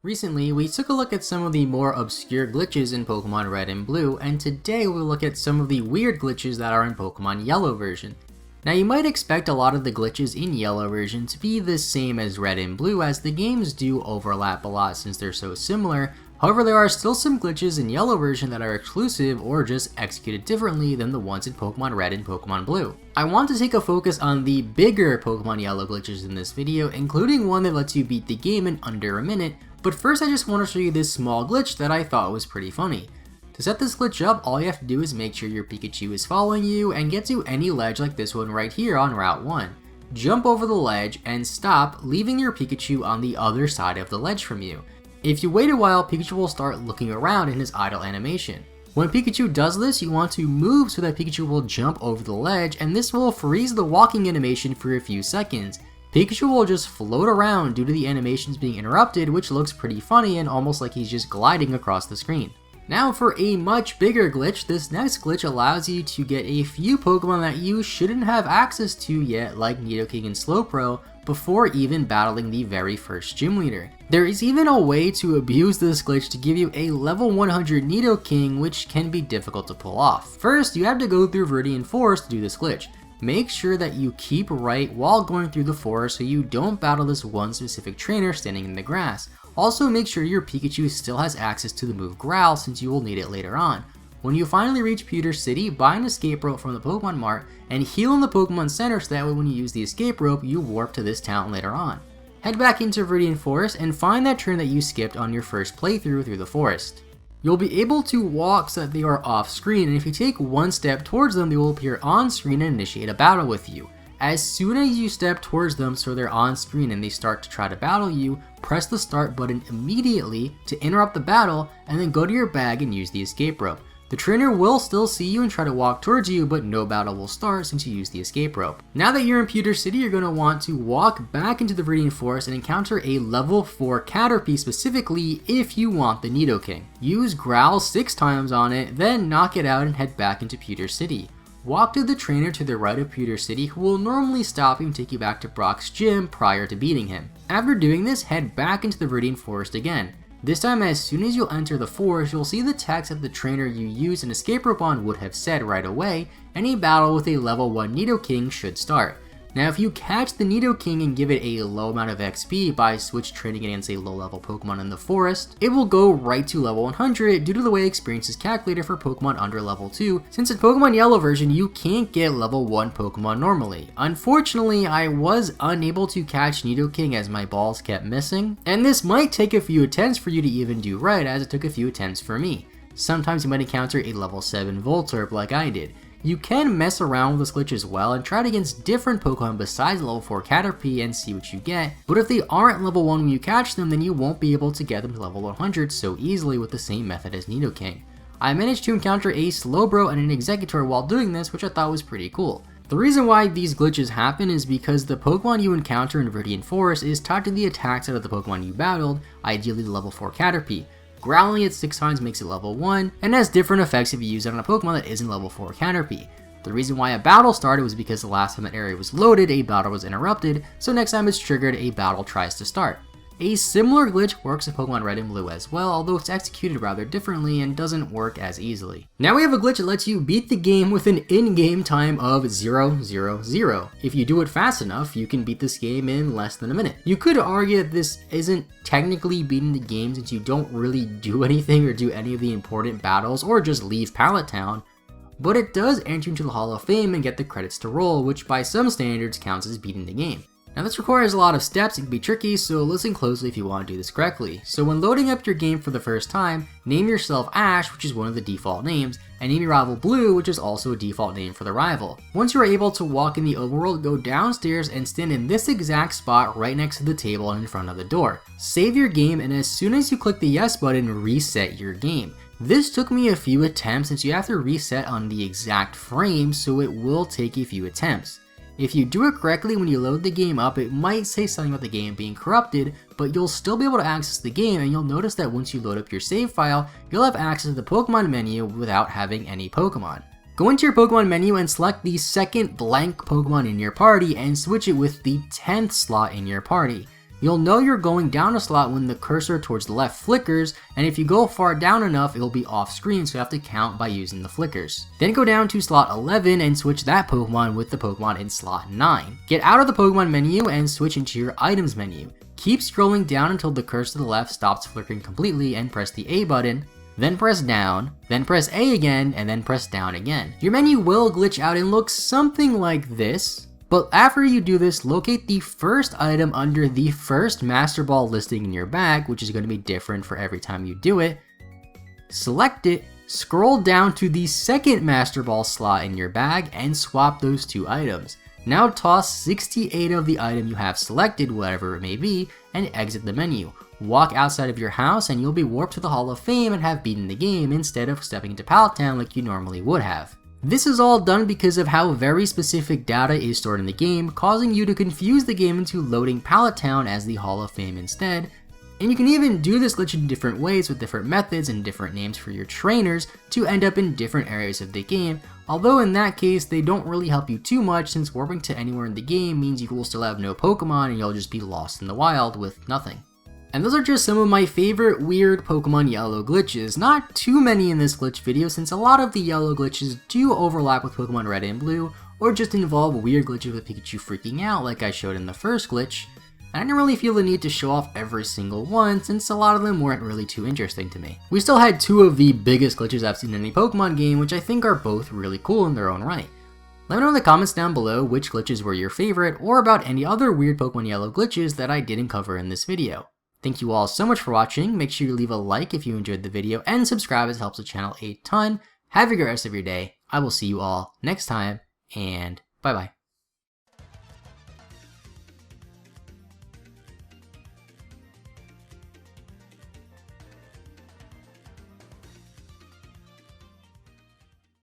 Recently, we took a look at some of the more obscure glitches in Pokemon Red and Blue, and today we'll look at some of the weird glitches that are in Pokemon Yellow version. Now you might expect a lot of the glitches in Yellow version to be the same as Red and Blue, as the games do overlap a lot since they're so similar. However, there are still some glitches in Yellow version that are exclusive or just executed differently than the ones in Pokemon Red and Pokemon Blue. I want to take a focus on the bigger Pokemon Yellow glitches in this video, including one that lets you beat the game in under a minute, but first I just want to show you this small glitch that I thought was pretty funny. To set this glitch up, all you have to do is make sure your Pikachu is following you and get to any ledge like this one right here on Route 1. Jump over the ledge and stop, leaving your Pikachu on the other side of the ledge from you. If you wait a while, Pikachu will start looking around in his idle animation. When Pikachu does this, you want to move so that Pikachu will jump over the ledge, and this will freeze the walking animation for a few seconds. Pikachu will just float around due to the animations being interrupted, which looks pretty funny and almost like he's just gliding across the screen. Now for a much bigger glitch, this next glitch allows you to get a few Pokemon that you shouldn't have access to yet, like Nidoking and Slowbro, before even battling the very first gym leader. There is even a way to abuse this glitch to give you a level 100 Nidoking, which can be difficult to pull off. First, you have to go through Viridian Forest to do this glitch. Make sure that you keep right while going through the forest so you don't battle this one specific trainer standing in the grass. Also, make sure your Pikachu still has access to the move Growl, since you will need it later on. When you finally reach Pewter City, buy an escape rope from the Pokemon Mart and heal in the Pokemon Center so that way when you use the escape rope, you warp to this town later on. Head back into Viridian Forest and find that train that you skipped on your first playthrough through the forest. You'll be able to walk so that they are off screen, and if you take one step towards them, they will appear on screen and initiate a battle with you. As soon as you step towards them so they're on screen and they start to try to battle you, press the start button immediately to interrupt the battle, and then go to your bag and use the escape rope. The trainer will still see you and try to walk towards you, but no battle will start since you use the escape rope. Now that you're in Pewter City, you're going to want to walk back into the Viridian Forest and encounter a level 4 Caterpie specifically if you want the Nidoking. Use Growl 6 times on it, then knock it out and head back into Pewter City. Walk to the trainer to the right of Pewter City, who will normally stop you and take you back to Brock's gym prior to beating him. After doing this, head back into the Viridian Forest again. This time, as soon as you enter the forest, you'll see the text that the trainer you used an escape rope on would have said right away. Any battle with a level 1 Nidoking should start. Now if you catch the Nidoking and give it a low amount of XP by switch training against a low level Pokemon in the forest, it will go right to level 100 due to the way experience is calculated for Pokemon under level 2, since in Pokemon Yellow version you can't get level 1 Pokemon normally. Unfortunately, I was unable to catch Nidoking as my balls kept missing, and this might take a few attempts for you to even do right, as it took a few attempts for me. Sometimes you might encounter a level 7 Voltorb like I did. You can mess around with this glitch as well and try it against different Pokemon besides level 4 Caterpie and see what you get, but if they aren't level 1 when you catch them, then you won't be able to get them to level 100 so easily with the same method as Nidoking. I managed to encounter a Slowbro and an Executor while doing this, which I thought was pretty cool. The reason why these glitches happen is because the Pokemon you encounter in Viridian Forest is tied to the attack set of the Pokemon you battled, ideally the level 4 Caterpie. Growling it 6 times makes it level 1, and has different effects if you use it on a Pokemon that isn't level 4 Caterpie. The reason why a battle started was because the last time that area was loaded, a battle was interrupted, so next time it's triggered, a battle tries to start. A similar glitch works in Pokemon Red and Blue as well, although it's executed rather differently and doesn't work as easily. Now we have a glitch that lets you beat the game with an in-game time of 000. If you do it fast enough, you can beat this game in less than a minute. You could argue that this isn't technically beating the game since you don't really do anything or do any of the important battles or just leave Pallet Town, but it does enter into the Hall of Fame and get the credits to roll, which by some standards counts as beating the game. Now this requires a lot of steps and can be tricky, so listen closely if you want to do this correctly. So when loading up your game for the first time, name yourself Ash, which is one of the default names, and name your rival Blue, which is also a default name for the rival. Once you are able to walk in the overworld, go downstairs and stand in this exact spot right next to the table and in front of the door. Save your game, and as soon as you click the yes button, reset your game. This took me a few attempts since you have to reset on the exact frame, so it will take a few attempts. If you do it correctly when you load the game up, it might say something about the game being corrupted, but you'll still be able to access the game, and you'll notice that once you load up your save file, you'll have access to the Pokemon menu without having any Pokemon. Go into your Pokemon menu and select the second blank Pokemon in your party and switch it with the 10th slot in your party. You'll know you're going down a slot when the cursor towards the left flickers, and if you go far down enough, it'll be off screen, so you have to count by using the flickers. Then go down to slot 11 and switch that Pokemon with the Pokemon in slot 9. Get out of the Pokemon menu and switch into your items menu. Keep scrolling down until the cursor to the left stops flickering completely and press the A button, then press down, then press A again, and then press down again. Your menu will glitch out and look something like this, but after you do this, locate the first item under the first Master Ball listing in your bag, which is going to be different for every time you do it. Select it, scroll down to the second Master Ball slot in your bag, and swap those two items. Now toss 68 of the item you have selected, whatever it may be, and exit the menu. Walk outside of your house and you'll be warped to the Hall of Fame and have beaten the game instead of stepping into Pallet Town like you normally would have. This is all done because of how very specific data is stored in the game, causing you to confuse the game into loading Pallet Town as the Hall of Fame instead. And you can even do this glitch in different ways with different methods and different names for your trainers to end up in different areas of the game, although in that case they don't really help you too much since warping to anywhere in the game means you will still have no Pokemon and you'll just be lost in the wild with nothing. And those are just some of my favorite weird Pokemon Yellow glitches. Not too many in this glitch video since a lot of the Yellow glitches do overlap with Pokemon Red and Blue, or just involve weird glitches with Pikachu freaking out like I showed in the first glitch. And I didn't really feel the need to show off every single one since a lot of them weren't really too interesting to me. We still had two of the biggest glitches I've seen in any Pokemon game, which I think are both really cool in their own right. Let me know in the comments down below which glitches were your favorite, or about any other weird Pokemon Yellow glitches that I didn't cover in this video. Thank you all so much for watching. Make sure you leave a like if you enjoyed the video and subscribe as it helps the channel a ton. Have a great rest of your day. I will see you all next time, and bye bye.